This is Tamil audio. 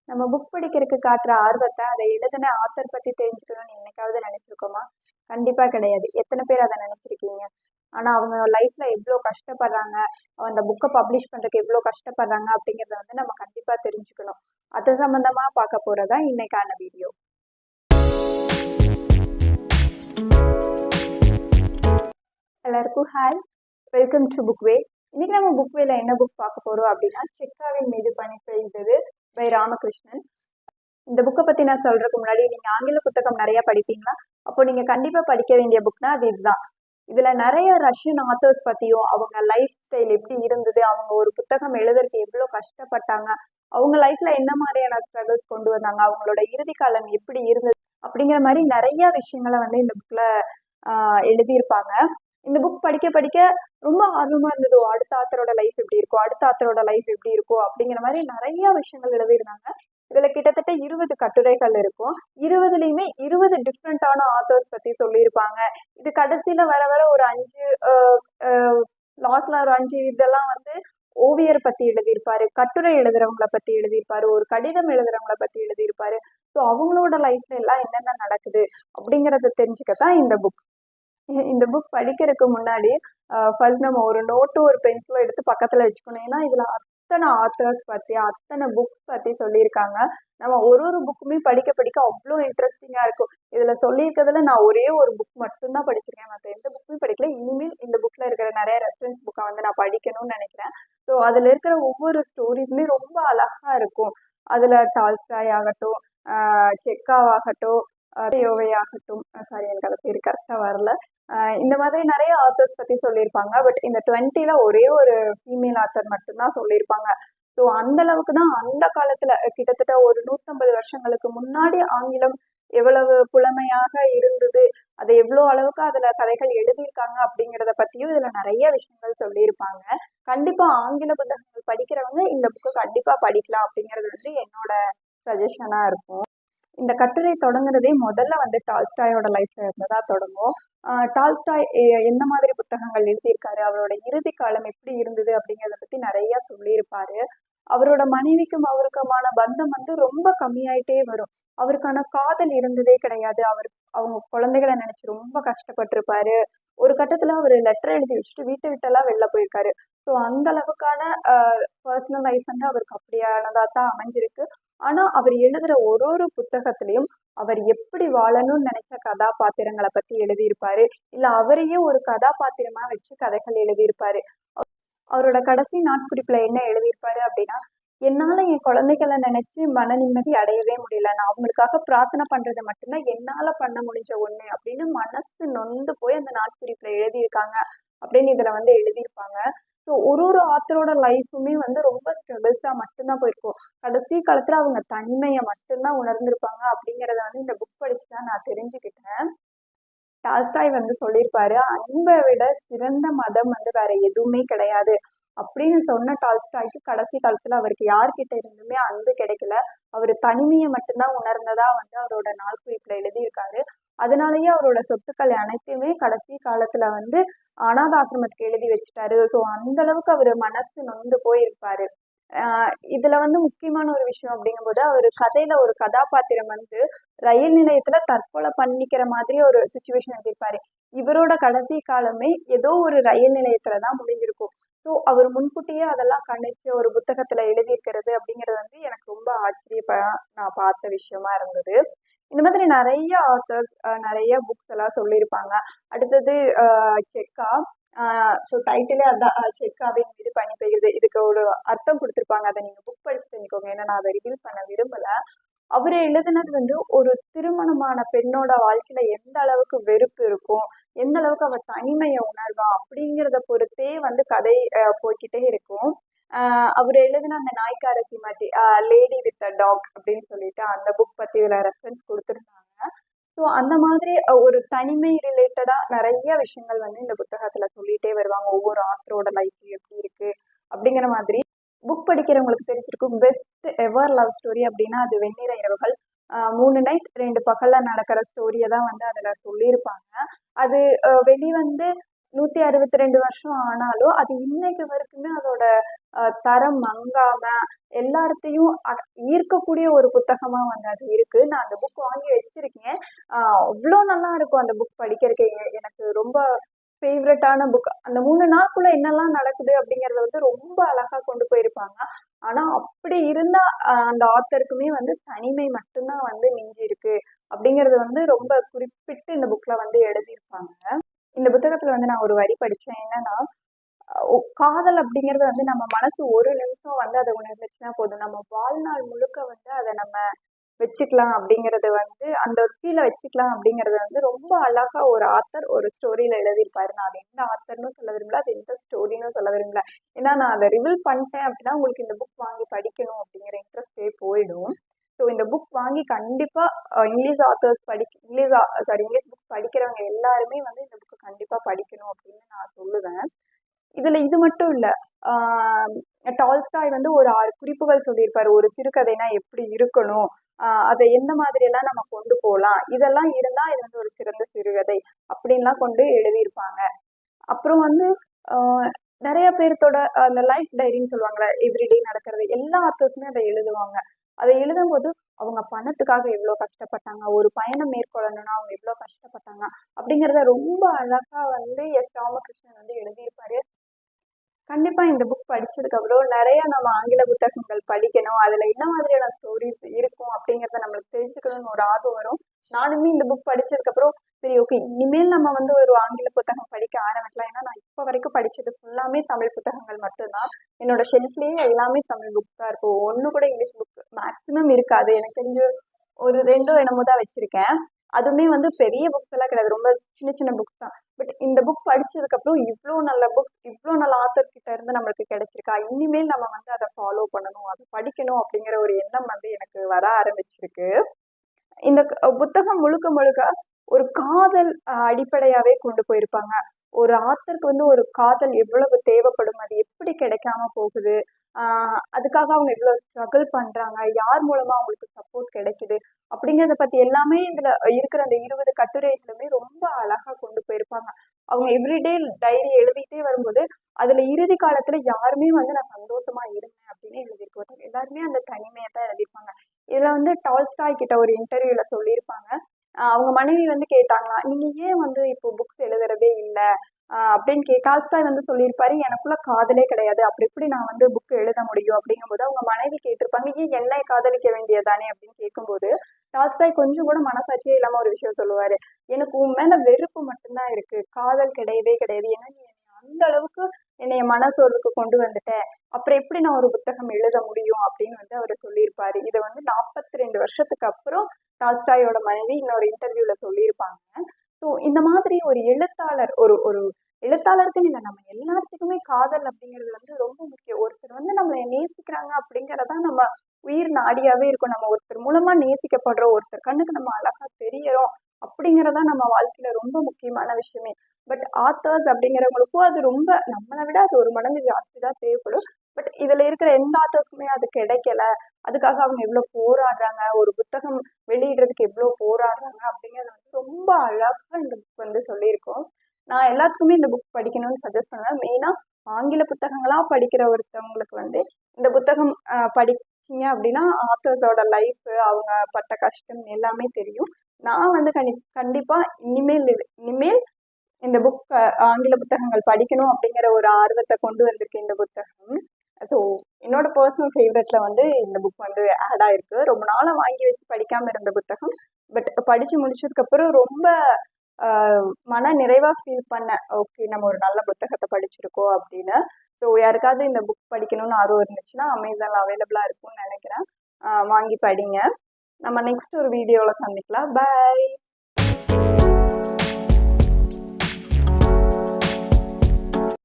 நம்ம புக் படிக்கிறதுக்கு காட்டுற ஆர்வத்தை அதை எழுதின ஆத்தர் பத்தி தெரிஞ்சுக்கணும்னு என்னைக்காவது நினைச்சிருக்கோமா? கண்டிப்பா கிடையாது. எத்தனை பேர் அதை நினைச்சிருக்கீங்க? ஆனா அவங்க லைஃப்ல எவ்வளவு கஷ்டப்படுறாங்க, அந்த புக்கை பப்ளிஷ் பண்றதுக்கு எவ்வளவு கஷ்டப்படுறாங்க அப்படிங்கறத வந்து நம்ம கண்டிப்பா தெரிஞ்சுக்கணும். அது சம்பந்தமா பார்க்க போறதா இன்னைக்கான வீடியோ. எல்லாருக்கும் ஹாய், வெல்கம் டு புக்வே. இன்னைக்கு நம்ம புக்வேல என்ன புக் பார்க்க போறோம் அப்படின்னா, செக்காவின் மீது பனி பெய்தது பை ராமகிருஷ்ணன். இந்த புக்கை பத்தி நான் சொல்றதுக்கு முன்னாடி, நீங்க ஆங்கில புத்தகம் நிறைய படிப்பீங்களா? அப்போ நீங்க கண்டிப்பா படிக்க வேண்டிய புக்னா அது இதுதான். இதுல நிறைய ரஷ்யன் ஆத்தர்ஸ் பத்தியும், அவங்க லைஃப் ஸ்டைல் எப்படி இருந்தது, அவங்க ஒரு புத்தகம் எழுதுறதுக்கு எவ்வளவு கஷ்டப்பட்டாங்க, அவங்க லைஃப்ல என்ன மாதிரியான ஸ்ட்ரகிள்ஸ் கொண்டு வந்தாங்க, அவங்களோட இறுதி காலம் எப்படி இருந்தது அப்படிங்கிற மாதிரி நிறைய விஷயங்களை வந்து இந்த புக்ல எழுதியிருப்பாங்க. இந்த புக் படிக்க படிக்க ரொம்ப ஆர்வமா இருந்தது. அடுத்த ஆத்தரோட லைஃப் எப்படி இருக்கும், அடுத்த ஆத்தரோட லைஃப் எப்படி இருக்கும் அப்படிங்கிற மாதிரி நிறைய விஷயங்கள் எழுதியிருந்தாங்க. இதுல கிட்டத்தட்ட 20 கட்டுரைகள் இருக்கும். 20லயுமே 20 டிஃப்ரெண்டான ஆத்தர்ஸ் பத்தி சொல்லியிருப்பாங்க. இது கடைசியில வர வர ஒரு 5 லாஸ்ட்ல ஒரு 5 இதெல்லாம் வந்து ஓவியர் பத்தி எழுதியிருப்பாரு, கட்டுரை எழுதுறவங்களை பத்தி எழுதியிருப்பாரு, ஒரு கடிதம் எழுதுறவங்களை பத்தி எழுதியிருப்பாரு. ஸோ அவங்களோட லைஃப்ல எல்லாம் என்னென்ன நடக்குது அப்படிங்கறத தெரிஞ்சுக்கத்தான் இந்த புக். இந்த புக் படிக்கிறதுக்கு முன்னாடி ஃபர்ஸ்ட் நம்ம ஒரு நோட்டு ஒரு பென்சிலும் எடுத்து பக்கத்துல வச்சுக்கணும். ஏன்னா இதுல அத்தனை ஆத்தர்ஸ் பத்தி அத்தனை புக்ஸ் பத்தி சொல்லியிருக்காங்க. நம்ம ஒரு புக்குமே படிக்க படிக்க அவ்வளோ இன்ட்ரெஸ்டிங்கா இருக்கும். இதுல சொல்லியிருக்கிறதுல நான் ஒரே ஒரு புக் மட்டும்தான் படிச்சிருக்கேன், மற்ற எந்த புக்குமே படிக்கல. இனிமேல் இந்த புக்ல இருக்கிற நிறைய ரெஃபரன்ஸ் புக்கை வந்து நான் படிக்கணும்னு நினைக்கிறேன். ஸோ அதுல இருக்கிற ஒவ்வொரு ஸ்டோரிஸுமே ரொம்ப அழகா இருக்கும். அதுல டால்ஸ்டாய் ஆகட்டும், செக்காவாகட்டும், யோவையாகட்டும், சாரி எனக்கு அதை பேர் கரெக்டா வரல, இந்த மாதிரி நிறைய ஆத்தர்ஸ் பத்தி சொல்லியிருப்பாங்க. பட் இந்த 20ல ஒரே ஒரு ஃபீமேல் ஆத்தர் மட்டும்தான் சொல்லியிருப்பாங்க. ஸோ அந்த அளவுக்கு தான் அந்த காலத்துல கிட்டத்தட்ட ஒரு 150 வருஷங்களுக்கு முன்னாடி ஆங்கிலம் எவ்வளவு புலமையாக இருந்தது, அது எவ்வளவு அளவுக்கு அதுல கதைகள் எழுதியிருக்காங்க அப்படிங்கிறத பத்தியும் இதுல நிறைய விஷயங்கள் சொல்லியிருப்பாங்க. கண்டிப்பா ஆங்கில புத்தகங்கள் படிக்கிறவங்க இந்த புக்கு கண்டிப்பா படிக்கலாம் அப்படிங்கிறது வந்து என்னோட சஜஷனா இருக்கும். இந்த கட்டுரை தொடங்குறதே முதல்ல வந்து டால்ஸ்டாயோட லைஃப்ல இருந்ததா தொடங்கும். டால்ஸ்டாய் எந்த மாதிரி புத்தகங்கள் எழுதியிருக்காரு, அவரோட இறுதி காலம் எப்படி இருந்தது அப்படிங்கிறத பத்தி நிறைய சொல்லியிருப்பாரு. அவரோட மனைவிக்கும் அவருக்குமான பந்தம் வந்து ரொம்ப கம்மியாயிட்டே வரும். அவருக்கான காதல் இருந்ததே கிடையாது. அவங்க குழந்தைகளை நினைச்சு ரொம்ப கஷ்டப்பட்டிருப்பாரு. ஒரு கட்டத்துல அவர் லெட்டர் எழுதி வச்சுட்டு வீட்டை விட்டெல்லாம் வெளில போயிருக்காரு. ஸோ அந்த அளவுக்கான பர்சனல் லைஃப் வந்து அவருக்கு அப்படியானதா தான் அமைஞ்சிருக்கு. ஆனா அவர் எழுதுற ஒரு புத்தகத்திலையும் அவர் எப்படி வாழணும்னு நினைச்ச கதாபாத்திரங்களை பத்தி எழுதியிருப்பாரு, இல்ல அவரையே ஒரு கதாபாத்திரமா வச்சு கதைகள் எழுதியிருப்பாரு. அவரோட கடைசி நாட்குறிப்புல என்ன எழுதியிருப்பாரு அப்படின்னா, என்னால என் குழந்தைகளை நினைச்சு மன நிம்மதி அடையவே முடியல, நான் அவங்களுக்காக பிரார்த்தனை பண்றது மட்டும்தான் என்னால பண்ண முடிஞ்ச ஒண்ணு அப்படின்னு மனசு நொந்து போய் அந்த நாட்குறிப்புல எழுதியிருக்காங்க அப்படின்னு இதுல வந்து எழுதியிருப்பாங்க. ஸோ ஒரு ஆத்தரோட லைஃபுமே வந்து ரொம்ப ஸ்ட்ரகிள்ஸா மட்டும்தான் போயிருக்கும். கடைசி காலத்துல அவங்க தனிமையை மட்டும்தான் உணர்ந்திருப்பாங்க அப்படிங்கிறத வந்து இந்த புக் படிச்சுதான் நான் தெரிஞ்சுக்கிட்டேன். டால்ஸ்டாய் வந்து சொல்லியிருப்பாரு, அன்பை விட சிறந்த மதம் வந்து வேற எதுவுமே கிடையாது அப்படின்னு சொன்ன டால்ஸ்டாய்க்கு கடைசி காலத்துல அவருக்கு யார்கிட்ட இருந்துமே அன்பு கிடைக்கல. அவரு தனிமையை மட்டும்தான் உணர்ந்ததா வந்து அவரோட நாள்குறிப்புல எழுதியிருக்காரு. அதனாலயே அவரோட சொத்துக்கள் அனைத்தையுமே கடைசி காலத்துல வந்து அனாத ஆசிரமத்துக்கு எழுதி வச்சுட்டாரு. ஸோ அந்த அளவுக்கு அவரு மனசு நொந்து போயிருப்பாரு. இதுல வந்து முக்கியமான ஒரு விஷயம் அப்படிங்கும்போது, அவரு கதையில ஒரு கதாபாத்திரம் வந்து ரயில் நிலையத்துல தற்கொலை பண்ணிக்கிற மாதிரி ஒரு சுச்சுவேஷன் எழுதியிருப்பாரு. இவரோட கடைசி காலமே ஏதோ ஒரு ரயில் நிலையத்துலதான் முடிஞ்சிருக்கும். ஸோ அவர் முன்கூட்டியே அதெல்லாம் கணிச்சு ஒரு புத்தகத்துல எழுதியிருக்கிறது அப்படிங்கிறது வந்து எனக்கு ரொம்ப நான் பார்த்த விஷயமா இருந்தது. இந்த மாதிரி நிறைய ஆத்தர்ஸ் நிறைய புக்ஸ் எல்லாம் சொல்லியிருப்பாங்க. அடுத்தது செக்கா. ஸோ டைட்டிலே அதான், செக்காவின் மீது பனி பெய்யுது. இதுக்கு ஒரு அர்த்தம் கொடுத்துருப்பாங்க, அதை நீங்க புக் படிச்சு தெரிஞ்சுக்கோங்க, ஏன்னா நான் அதை ரிவீல் பண்ண விரும்பல. அவரு எழுதுனது வந்து ஒரு திருமணமான பெண்ணோட வாழ்க்கையில எந்த அளவுக்கு வெறுப்பு இருக்கும், எந்த அளவுக்கு அவ தனிமையை உணர்வா அப்படிங்கிறத பொறுத்தே வந்து கதை போய்கிட்டே இருக்கும். அவர் எழுதின அந்த நாய்க்காரசி மாதிரி லேடி வித் அ டாக் அப்படின்னு சொல்லிட்டு அந்த புக் பத்தி இதுல ரெஃபரன்ஸ் கொடுத்துருந்தாங்க. ஸோ அந்த மாதிரி ஒரு தனிமை ரிலேட்டடா நிறைய விஷயங்கள் வந்து இந்த புத்தகத்துல சொல்லிட்டே வருவாங்க. ஒவ்வொரு ஆத்தரோட லைஃப் எப்படி இருக்கு அப்படிங்கிற மாதிரி. புக் படிக்கிறவங்களுக்கு தெரிஞ்சிருக்கும், பெஸ்ட் எவர் லவ் ஸ்டோரி அப்படின்னா அது வெண்ணிற இரவுகள். 3 நைட் 2 பகல்ல நடக்கிற ஸ்டோரியை தான் வந்து அதுல சொல்லியிருப்பாங்க. அது வெளிவந்து 162 வருஷம் ஆனாலும் அது இன்னைக்கு வரைக்குமே அதோட தரம் மங்காம எல்லாத்தையும் ஈர்க்கக்கூடிய ஒரு புத்தகமா வந்து அது இருக்கு. நான் அந்த புக் வாங்கி வச்சிருக்கேன். அவ்வளோ நல்லா இருக்கும் அந்த புக் படிக்கிறதுக்கு. எனக்கு ரொம்ப ஃபேவரட்டான புக். அந்த 3 நாளுக்குள்ள என்னெல்லாம் நடக்குது அப்படிங்கறத வந்து ரொம்ப அழகா கொண்டு போயிருப்பாங்க. ஆனா அப்படி இருந்தா அந்த ஆத்தருக்குமே வந்து தனிமை மட்டும்தான் வந்து மிஞ்சி இருக்கு அப்படிங்கறது வந்து ரொம்ப குறிப்பிட்டு இந்த புக்ல வந்து எழுதியிருப்பாங்க. இந்த புத்தகத்துல வந்து நான் ஒரு வரி படிச்சேன். என்னன்னா, காதல் அப்படிங்கிறது வந்து நம்ம மனசு ஒரு நிமிஷம் வந்து அதை உணர்ந்துச்சுன்னா போதும், நம்ம வாழ்நாள் முழுக்க வந்து அதை நம்ம வச்சுக்கலாம் அப்படிங்கறது வந்து அந்த ஃபீலை வச்சுக்கலாம் அப்படிங்கறது வந்து ரொம்ப அழகா ஒரு ஆத்தர் ஒரு ஸ்டோரியில எழுதியிருப்பாரு. நான் அது எந்த ஆத்தர்னு சொல்ல விரும்பல, அது எந்த ஸ்டோரின்னு சொல்ல விரும்பல. ஏன்னா நான் அதை ரிவீல் பண்ணிட்டேன் அப்படின்னா உங்களுக்கு இந்த புக் வாங்கி படிக்கணும் அப்படிங்கிற இன்ட்ரெஸ்டே போயிடும். ஸோ இந்த புக் வாங்கி கண்டிப்பா இங்கிலீஷ் ஆத்தர்ஸ் இங்கிலீஷ் புக்ஸ் படிக்கிறவங்க எல்லாருமே வந்து இந்த புக்கு கண்டிப்பா படிக்கணும் அப்படின்னு நான் சொல்லுவேன். இதுல இது மட்டும் இல்ல, டால்ஸ்டாய் வந்து ஒரு 6 குறிப்புகள் சொல்லியிருப்பாரு. ஒரு சிறுகதைனா எப்படி இருக்கணும், அதை எந்த மாதிரி எல்லாம் நம்ம கொண்டு போகலாம், இதெல்லாம் இருந்தா இது வந்து ஒரு சிறந்த சிறுகதை அப்படின்லாம் கொண்டு எழுதியிருப்பாங்க. அப்புறம் வந்து நிறைய பேர்த்தோட அந்த லைஃப் டைரின்னு சொல்லுவாங்கல்ல, எவ்ரிடே நடக்கிறது எல்லா ஆத்தர்ஸுமே அதை எழுதுவாங்க. அதை எழுதும்போது அவங்க பணத்துக்காக எவ்வளவு கஷ்டப்பட்டாங்க, ஒரு பயணம் மேற்கொள்ளணும்னா அவங்க எவ்வளவு கஷ்டப்பட்டாங்க அப்படிங்கறத ரொம்ப அழகா வந்து எஸ் ராமகிருஷ்ணன் வந்து எழுதியிருப்பாரு. கண்டிப்பா இந்த புக் படிச்சதுக்கு அப்புறம் நிறைய நம்ம ஆங்கில புத்தகங்கள் படிக்கணும், அதுல என்ன மாதிரியான ஸ்டோரிஸ் இருக்கும் அப்படிங்கறத நம்மளுக்கு தெரிஞ்சுக்கணும்னு ஒரு ஆர்வம் வரும். நானுமே இந்த புக் படிச்சதுக்கு அப்புறம் சரி ஓகே, இனிமேல் நம்ம வந்து ஒரு ஆங்கில புத்தகம் படிக்க ஆரம்பிக்கலாம். ஏன்னா நான் இப்ப வரைக்கும் படிச்சது ஃபுல்லாமே தமிழ் புத்தகங்கள் மட்டும்தான். என்னோட ஷெல்ஃப்லயே எல்லாமே தமிழ் புக் தான் இருக்கும். ஒண்ணு கூட இங்கிலீஷ் புக் மேக்சிமம் இருக்காது. எனக்கு தெரிஞ்சு ஒரு 2 என்னமோ தான் வச்சிருக்கேன். அதுவுமே வந்து பெரிய புக்ஸ் எல்லாம் கிடையாது, ரொம்ப சின்ன சின்ன புக்ஸ் தான். பட் இந்த புக் படிச்சதுக்கு அப்புறம் இவ்வளோ நல்ல புக், இவ்வளோ நல்ல ஆத்தர் கிட்ட இருந்து நம்மளுக்கு கிடைச்சிருக்கா, இனிமேல் நம்ம வந்து அதை ஃபாலோ பண்ணணும், அதை படிக்கணும் அப்படிங்கிற ஒரு எண்ணம் வந்து எனக்கு வர ஆரம்பிச்சிருக்கு. இந்த புத்தகம் முழுக்க முழுக்க ஒரு காதல் அடிப்படையாவே கொண்டு போயிருப்பாங்க. ஒரு ஆத்தருக்கு வந்து ஒரு காதல் எவ்வளவு தேவைப்படும், அது எப்படி கிடைக்காம போகுது, அதுக்காக அவங்க எவ்வளவு ஸ்ட்ரகிள் பண்றாங்க, யார் மூலமா அவங்களுக்கு சப்போர்ட் கிடைக்குது அப்படிங்கறத பத்தி எல்லாமே இதுல இருக்கிற அந்த 20 கட்டுரைகளுமே ரொம்ப அழகா கொண்டு போயிருப்பாங்க. அவங்க எவ்ரிடே டைரி எழுதிட்டே வரும்போது அதுல இறுதி காலத்துல யாருமே வந்து நான் சந்தோஷமா இருந்தேன் அப்படின்னு எழுதியிருக்கோம், எல்லாருமே அந்த தனிமையை தான் எழுதியிருப்பாங்க. இதுல வந்து டால்ஸ்டாய் கிட்ட ஒரு இன்டர்வியூல சொல்லியிருப்பாங்க, அவங்க மனைவி வந்து கேட்டாங்களா, நீங்க ஏன் வந்து இப்போ புக்ஸ் எழுதுறதே இல்ல அப்படின்னு டால்ஸ்டாய் வந்து சொல்லியிருப்பாரு, எனக்குள்ள காதலே கிடையாது, அப்படி எப்படி நான் வந்து புக் எழுத முடியும் அப்படிங்கும்போது அவங்க மனைவி கேட்டிருப்பாங்க, ஏன் என்னை காதலிக்க வேண்டியதானே அப்படின்னு கேட்கும்போது டால்ஸ்டாய் கொஞ்சம் கூட மனசாட்சியே இல்லாம ஒரு விஷயம் சொல்லுவாரு, எனக்கு உன் மேல வெறுப்பு மட்டும்தான் இருக்கு, காதல் கிடையவே கிடையாது. ஏன்னா நீ அந்த அளவுக்கு என்னைய மனசோர்வுக்கு கொண்டு வந்துட்டேன், அப்புறம் எப்படி நான் ஒரு புத்தகம் எழுத முடியும் அப்படின்னு வந்து அவர் சொல்லியிருப்பாரு. இதை வந்து 42 வருஷத்துக்கு அப்புறம் டால்ஸ்டாயோட மனைவி இன்னொரு இன்டர்வியூல சொல்லியிருப்பாங்க. ஸோ இந்த மாதிரி ஒரு எழுத்தாளர், ஒரு ஒரு எழுத்தாளருக்குன்னு இல்லை, நம்ம எல்லாத்துக்குமே காதல் அப்படிங்கிறது வந்து ரொம்ப முக்கியம். ஒருத்தர் வந்து நம்மளை நேசிக்கிறாங்க அப்படிங்கறதா நம்ம உயிர் நாடியாவே இருக்கும். நம்ம ஒருத்தர் மூலமா நேசிக்கப்படுறோம், ஒருத்தர் கண்ணுக்கு நம்ம அழகா தெரியறோம் அப்படிங்கறதா நம்ம வாழ்க்கையில ரொம்ப முக்கியமான விஷயமே. பட் ஆத்தர்ஸ் அப்படிங்கிறவங்களுக்கும் அது ரொம்ப நம்மளை விட அது ஒரு மடங்கு ஜாஸ்தி தான் தேவைப்படும். பட் இதுல இருக்கிற எந்த ஆத்தர்ஸுக்குமே அது கிடைக்கல, அதுக்காக அவங்க எவ்வளவு போராடுறாங்க, ஒரு புத்தகம் வெளியிடுறதுக்கு எவ்வளவு போராடுறாங்க அப்படிங்கறது வந்து ரொம்ப அழகா இந்த புக் வந்து சொல்லியிருக்கோம். நான் எல்லாத்துக்குமே இந்த புக் படிக்கணும்னு சஜஸ்ட் பண்ணுவேன். மெயினா ஆங்கில புத்தகங்களா படிக்கிற ஒருத்தவங்களுக்கு வந்து இந்த புத்தகம் படிச்சீங்க அப்படின்னா ஆத்தர்ஸோட லைஃப், அவங்க பட்ட கஷ்டம் எல்லாமே தெரியும். நான் வந்து கண்டிப்பா இனிமேல் இந்த புக் ஆங்கில புத்தகங்கள் படிக்கணும் அப்படிங்கிற ஒரு ஆர்வத்தை கொண்டு வந்திருக்கு இந்த புத்தகம். ஸோ என்னோட பர்சனல் ஃபேவரட்ல வந்து இந்த புக் வந்து ஆட் ஆயிருக்கு. ரொம்ப நாளா வாங்கி வச்சு படிக்காம இருந்த புத்தகம், பட் படிச்சு முடிச்சதுக்கு அப்புறம் ரொம்ப மன நிறைவா ஃபீல் பண்ணேன், ஓகே நம்ம ஒரு நல்ல புத்தகத்தை படிச்சிருக்கோம் அப்படின்னு. ஸோ யாருக்காவது இந்த புக் படிக்கணும்னு ஆர்வம் இருந்துச்சுன்னா அமேசான்ல அவைலபிளா இருக்கும்னு நினைக்கிறேன், வாங்கி படிங்க. நம்ம நெக்ஸ்ட் ஒரு வீடியோல சந்திக்கலாம். பாய்.